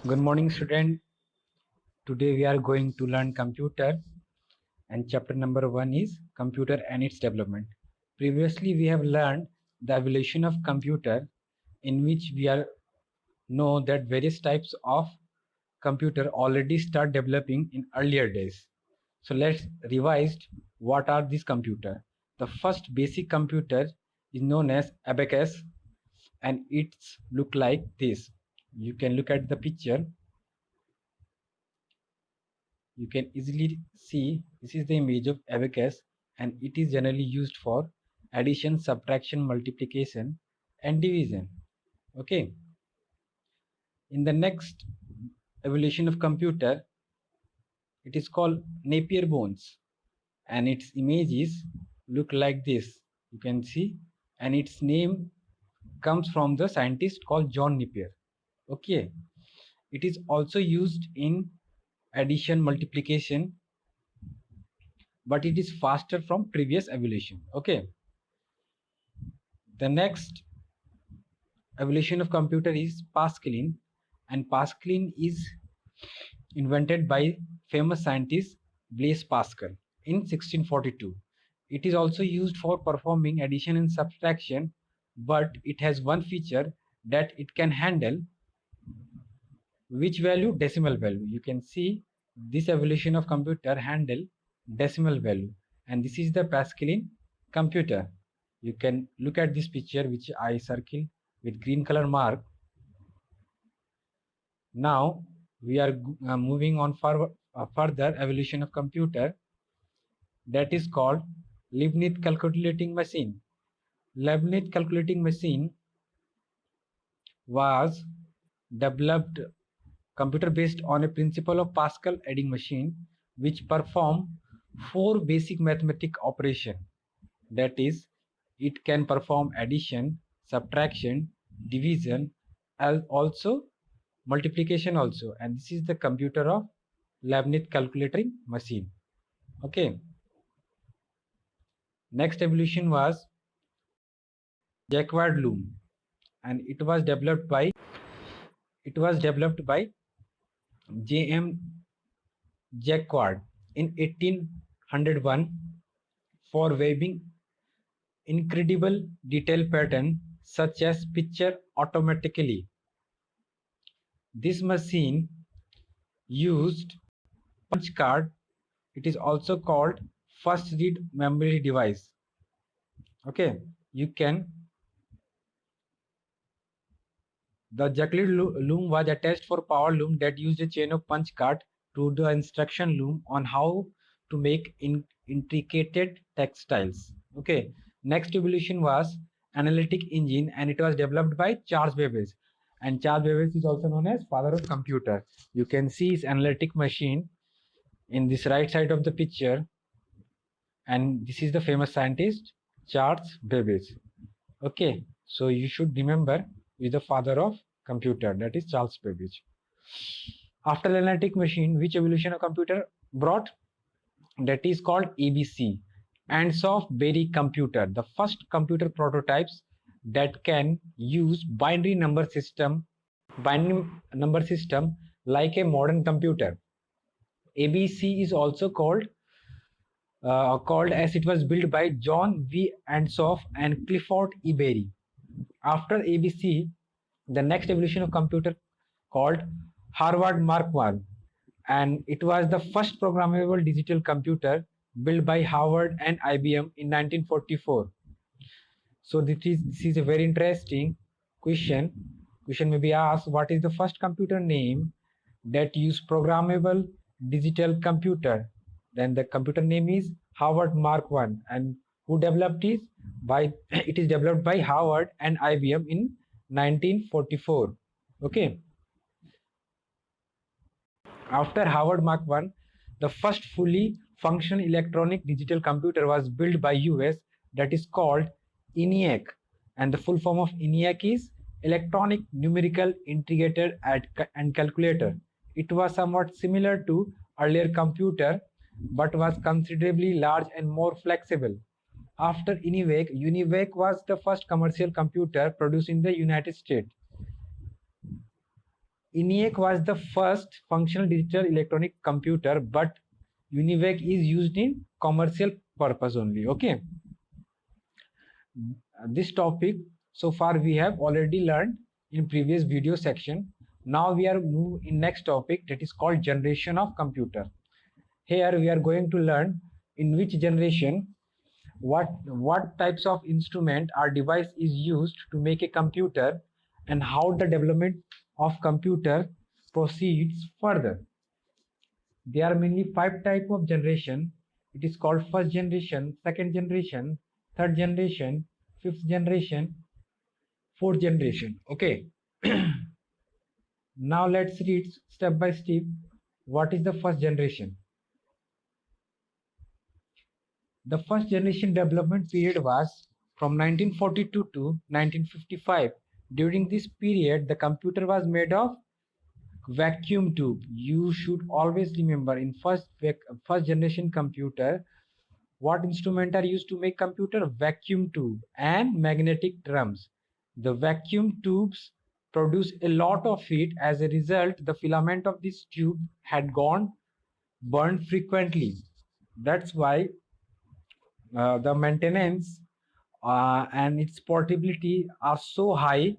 Good morning, student. Today we are going to learn computer, and chapter number 1 is computer and its development. Previously, we have learned the evolution of computer, in which we are know that various types of computer already start developing in earlier days. So let's revise what are these computer. The first basic computer is known as abacus, and it's look like this. You can look at the picture. You can easily see this is the image of abacus, and it is generally used for addition, subtraction, multiplication, and division. Okay. In the next evolution of computer, it is called Napier bones, and its images look like this. You can see, and its name comes from the scientist called John Napier. Okay. It is also used in addition, multiplication, but it is faster from previous evolution. Okay. The next evolution of computer is Pascaline, and Pascaline is invented by famous scientist Blaise Pascal in 1642. It is also used for performing addition and subtraction, but it has one feature that it can handle which value? Decimal value. You can see this evolution of computer handle decimal value, and this is the Pascaline computer. You can look at this picture which I circle with green color mark. Now we are moving on for further evolution of computer, that is called Leibniz calculating machine. Leibniz calculating machine was developed computer based on a principle of Pascal adding machine, which perform four basic mathematic operation. That is, it can perform addition, subtraction, division, and also multiplication also. And this is the computer of Leibniz calculating machine. Okay. Next evolution was Jacquard loom, and it was developed by J.M. Jacquard in 1801 for weaving incredible detail pattern such as picture automatically. This machine used punch card. It is also called first read memory device. Okay, you can. The Jacquard loom was attached for power loom that used a chain of punch card to the instruction loom on how to make intricate textiles. Okay. Next evolution was analytic engine, and it was developed by Charles Babbage. And Charles Babbage is also known as father of computer. You can see his analytic machine in this right side of the picture, and this is the famous scientist Charles Babbage. Okay, so you should remember is the father of computer, that is Charles Babbage. After analytic machine, which evolution of computer brought? That is called ABC, Ansoff Berry computer, the first computer prototypes that can use binary number system like a modern computer. ABC is also called as it was built by John V. Ansoff and Clifford E. Berry. After ABC, the next evolution of computer called Harvard Mark I, and it was the first programmable digital computer built by Harvard and IBM in 1944. So this is a very interesting question. Question may be asked, what is the first computer name that used programmable digital computer? Then the computer name is Harvard Mark I, and who developed it? It is developed by Harvard and IBM in 1944. Okay. After Harvard Mark I, the first fully functional electronic digital computer was built by US, that is called ENIAC, and the full form of ENIAC is Electronic Numerical Integrated and Calculator. It was somewhat similar to earlier computer, but was considerably large and more flexible. After ENIAC, UNIVAC was the first commercial computer produced in the United States. ENIAC was the first functional digital electronic computer, but UNIVAC is used in commercial purpose only. Okay. This topic so far we have already learned in previous video section. Now we are move in next topic, that is called generation of computer. Here we are going to learn in which generation what types of instrument or device is used to make a computer, and how the development of computer proceeds further. There are mainly 5 types of generation. It is called first generation, second generation, third generation, fifth generation, fourth generation. Okay. Now let's read step by step what is the first generation. The first generation development period was from 1942 to 1955. During this period, the computer was made of vacuum tube. You should always remember in first generation computer, what instrument are used to make computer? Vacuum tube and magnetic drums. The vacuum tubes produce a lot of heat. As a result, the filament of this tube had gone burned frequently. That's why the maintenance and its portability are so high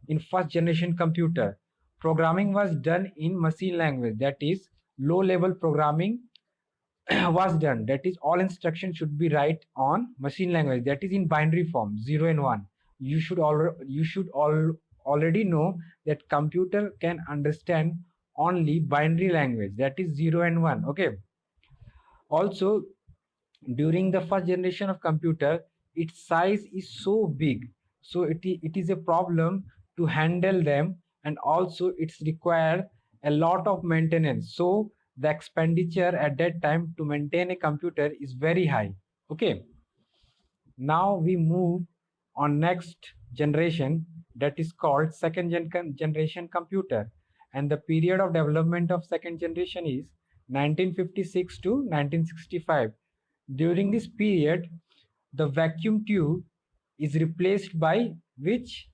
in first generation computer. Programming was done in machine language, that is low level programming was done, that is all instructions should be write on machine language, that is in binary form 0 and 1. You should already know that computer can understand only binary language, that is 0 and 1. Okay. Also, during the first generation of computer, its size is so big, so it is a problem to handle them, and also it's required a lot of maintenance, so the expenditure at that time to maintain a computer is very high. Okay. Now we move on next generation, that is called generation computer, and the period of development of second generation is 1956 to 1965. During this period, the vacuum tube is replaced by which?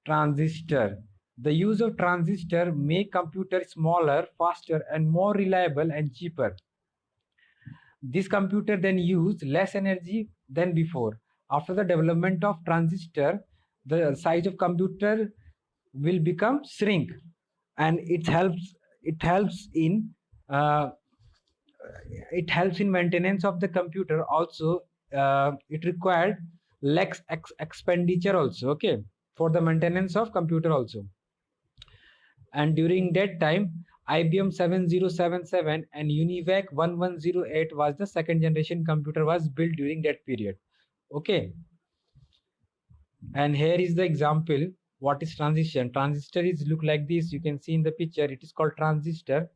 Transistor. The use of transistor make computer smaller, faster, and more reliable and cheaper. This computer then used less energy than before. After the development of transistor, the size of computer will become shrink, and uh, it helps in maintenance of the computer. Also, it required less expenditure also. Okay, for the maintenance of computer also. And during that time, IBM 7077 and UNIVAC 1108 was the second generation computer was built during that period. Okay. And here is the example. What is transistor is look like this. You can see in the picture, it is called transistor.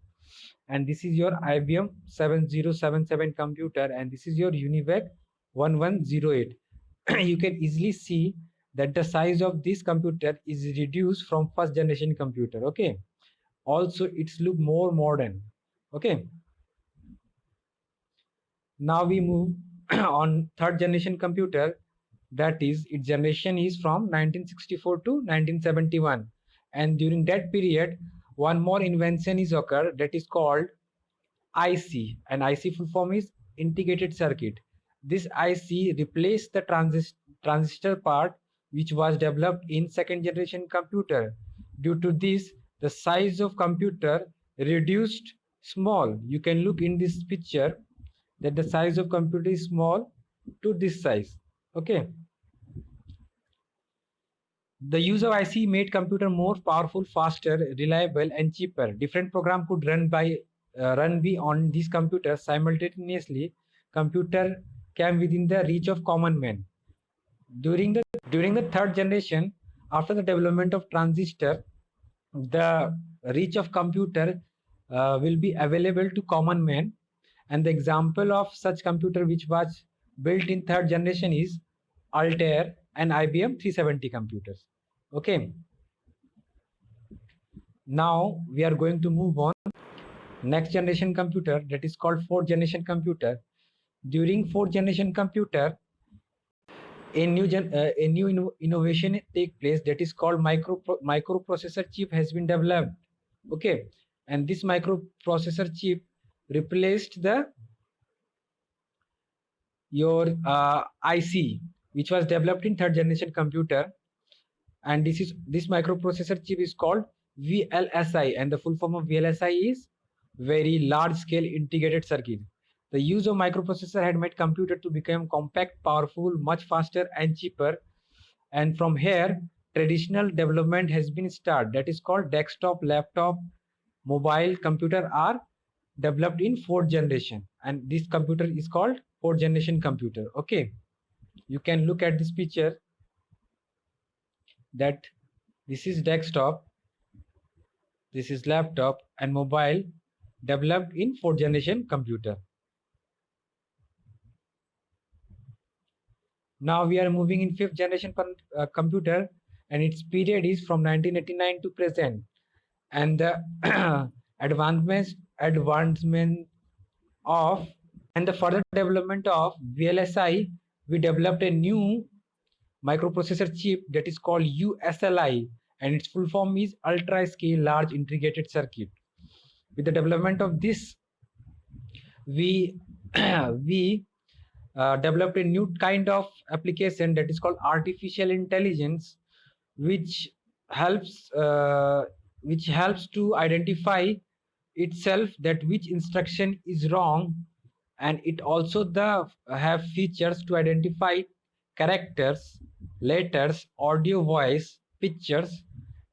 And this is your IBM 7077 computer, and this is your UNIVAC 1108. You can easily see that the size of this computer is reduced from first generation computer. Okay. Also, it's look more modern. Okay. Now we move on third generation computer, that is its generation is from 1964 to 1971, and during that period one more invention is occurred, that is called IC, and IC full form is integrated circuit. This IC replaced the transistor part which was developed in second generation computer. Due to this, the size of computer reduced small. You can look in this picture that the size of computer is small to this size. Okay. The use of IC made computer more powerful, faster, reliable, and cheaper. Different program could run be on these computers simultaneously. Computer came within the reach of common man. During the third generation, after the development of transistor, the reach of computer will be available to common man. And the example of such computer which was built in third generation is Altair and IBM 370 computers. Okay. Now we are going to move on next generation computer, that is called fourth generation computer. During fourth generation computer, a new innovation take place, that is called microprocessor chip has been developed. Okay, and this microprocessor chip replaced the your IC, which was developed in third generation computer. And this microprocessor chip is called VLSI, and the full form of VLSI is very large scale integrated circuit. The use of microprocessor had made computer to become compact, powerful, much faster and cheaper. And from here, traditional development has been started. That is called desktop, laptop, mobile computer are developed in fourth generation, and this computer is called fourth generation computer. Okay, you can look at this picture that this is desktop, this is laptop and mobile developed in fourth generation computer. Now we are moving in fifth generation computer, and its period is from 1989 to present. And the advancement of and the further development of VLSI, we developed a new microprocessor chip that is called USLI, and its full form is ultra scale large integrated circuit. With the development of this, we we developed a new kind of application that is called artificial intelligence, which helps uh, which helps to identify itself that which instruction is wrong, and it also the have features to identify characters, letters, audio, voice, pictures.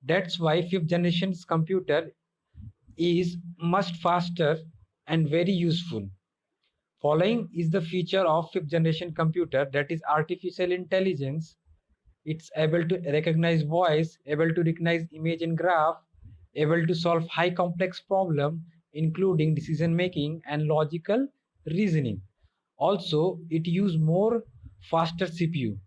That's why fifth generation's computer is much faster and very useful. Following is the feature of fifth generation computer, that is artificial intelligence. It's able to recognize voice, able to recognize image and graph, able to solve high complex problem, including decision making and logical reasoning. Also, it use more faster CPU.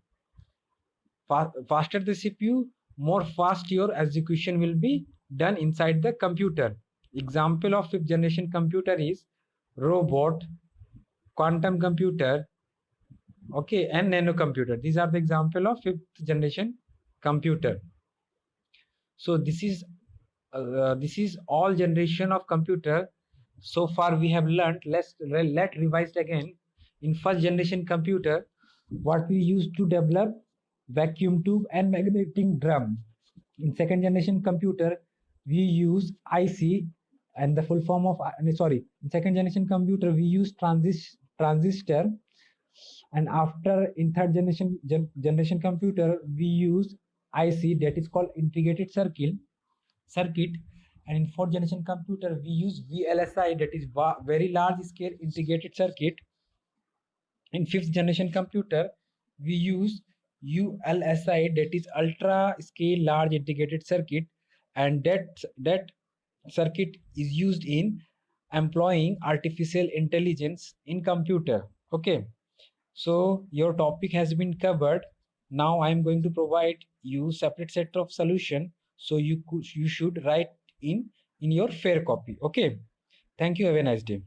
Faster the CPU, more fast your execution will be done inside the computer. Example of fifth generation computer is robot, quantum computer, okay, and nano computer. These are the example of fifth generation computer. So this is all generation of computer. So far we have learned. Let revised again. In first generation computer, what we used to develop vacuum tube and magnetic drum. In second generation computer, we use IC, and the full form of sorry. In second generation computer, we use transistor, and after in third generation computer, we use IC, that is called integrated circuit. And in fourth generation computer, we use VLSI, that is very large scale integrated circuit. In fifth generation computer, we use ULSI, that is ultra scale large integrated circuit, and that circuit is used in employing artificial intelligence in computer. Okay, so your topic has been covered. Now I am going to provide you separate set of solution, so you should write in your fair copy. Okay, thank you, have a nice day.